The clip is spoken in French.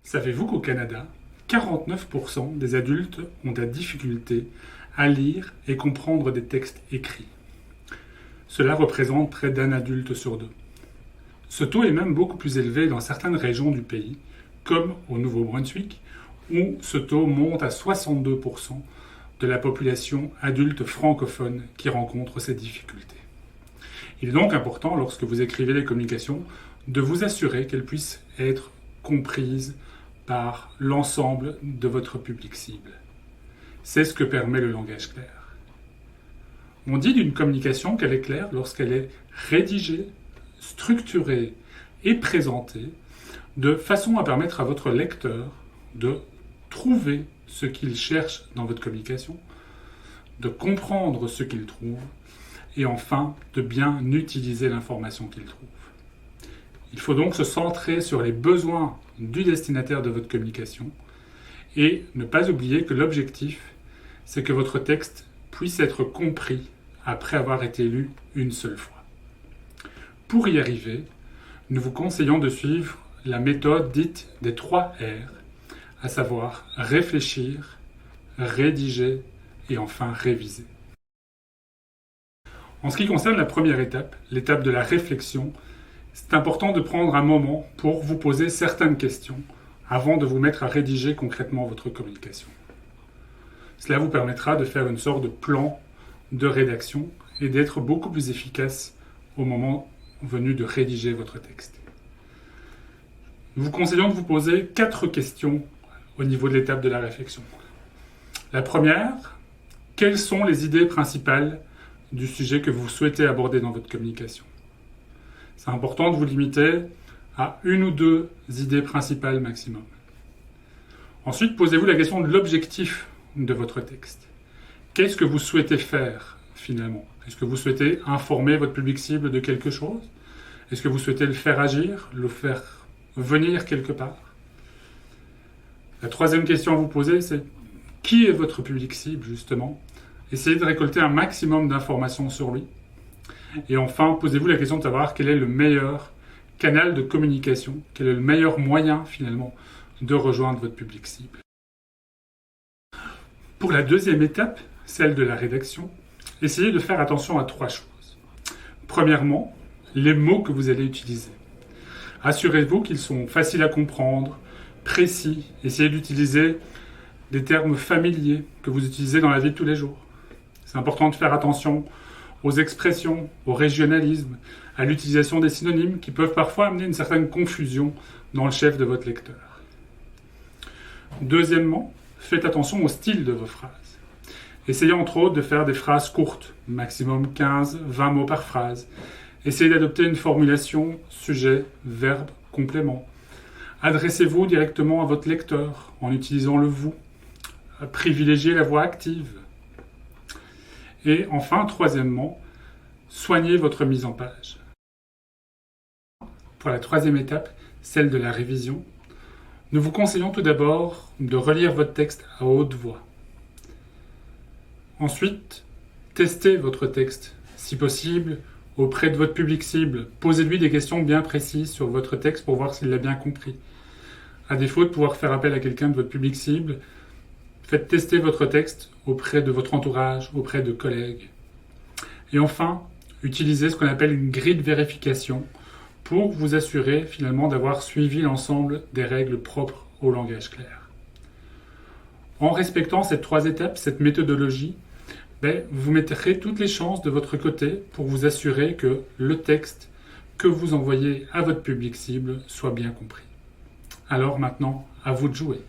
Savez-vous qu'au Canada, 49% des adultes ont de la difficulté à lire et comprendre des textes écrits? Cela représente près d'un adulte sur deux. Ce taux est même beaucoup plus élevé dans certaines régions du pays, comme au Nouveau-Brunswick, où ce taux monte à 62% de la population adulte francophone qui rencontre ces difficultés. Il est donc important, lorsque vous écrivez les communications, de vous assurer qu'elles puissent être comprises par l'ensemble de votre public cible. C'est ce que permet le langage clair. On dit d'une communication qu'elle est claire lorsqu'elle est rédigée, structurée et présentée de façon à permettre à votre lecteur de trouver ce qu'il cherche dans votre communication, de comprendre ce qu'il trouve et enfin de bien utiliser l'information qu'il trouve. Il faut donc se centrer sur les besoins du destinataire de votre communication et ne pas oublier que l'objectif, c'est que votre texte puisse être compris après avoir été lu une seule fois. Pour y arriver, nous vous conseillons de suivre la méthode dite des 3 R, à savoir réfléchir, rédiger et enfin réviser. En ce qui concerne la première étape, l'étape de la réflexion, c'est important de prendre un moment pour vous poser certaines questions avant de vous mettre à rédiger concrètement votre communication. Cela vous permettra de faire une sorte de plan de rédaction et d'être beaucoup plus efficace au moment venu de rédiger votre texte. Nous vous conseillons de vous poser 4 questions au niveau de l'étape de la réflexion. La première, quelles sont les idées principales du sujet que vous souhaitez aborder dans votre communication? C'est important de vous limiter à 1 ou 2 idées principales maximum. Ensuite, posez-vous la question de l'objectif de votre texte. Qu'est-ce que vous souhaitez faire finalement? Est-ce que vous souhaitez informer votre public cible de quelque chose? Est-ce que vous souhaitez le faire agir, le faire venir quelque part? La troisième question à vous poser, c'est qui est votre public cible justement? Essayez de récolter un maximum d'informations sur lui. Et enfin, posez-vous la question de savoir quel est le meilleur canal de communication, quel est le meilleur moyen finalement de rejoindre votre public cible. Pour la deuxième étape, celle de la rédaction, essayez de faire attention à 3 choses. Premièrement, les mots que vous allez utiliser. Assurez-vous qu'ils sont faciles à comprendre, précis. Essayez d'utiliser des termes familiers que vous utilisez dans la vie de tous les jours. C'est important de faire attention aux expressions, au régionalisme, à l'utilisation des synonymes qui peuvent parfois amener une certaine confusion dans le chef de votre lecteur. Deuxièmement, faites attention au style de vos phrases. Essayez entre autres de faire des phrases courtes, maximum 15-20 mots par phrase. Essayez d'adopter une formulation sujet, verbe, complément. Adressez-vous directement à votre lecteur en utilisant le « vous ». Privilégiez la voix active. Et enfin, troisièmement, soignez votre mise en page. Pour la troisième étape, celle de la révision, nous vous conseillons tout d'abord de relire votre texte à haute voix. Ensuite, testez votre texte, si possible, auprès de votre public cible. Posez-lui des questions bien précises sur votre texte pour voir s'il l'a bien compris. À défaut de pouvoir faire appel à quelqu'un de votre public cible, faites tester votre texte auprès de votre entourage, auprès de collègues. Et enfin, utilisez ce qu'on appelle une grille de vérification pour vous assurer finalement d'avoir suivi l'ensemble des règles propres au langage clair. En respectant ces 3 étapes, cette méthodologie, vous mettrez toutes les chances de votre côté pour vous assurer que le texte que vous envoyez à votre public cible soit bien compris. Alors maintenant, à vous de jouer.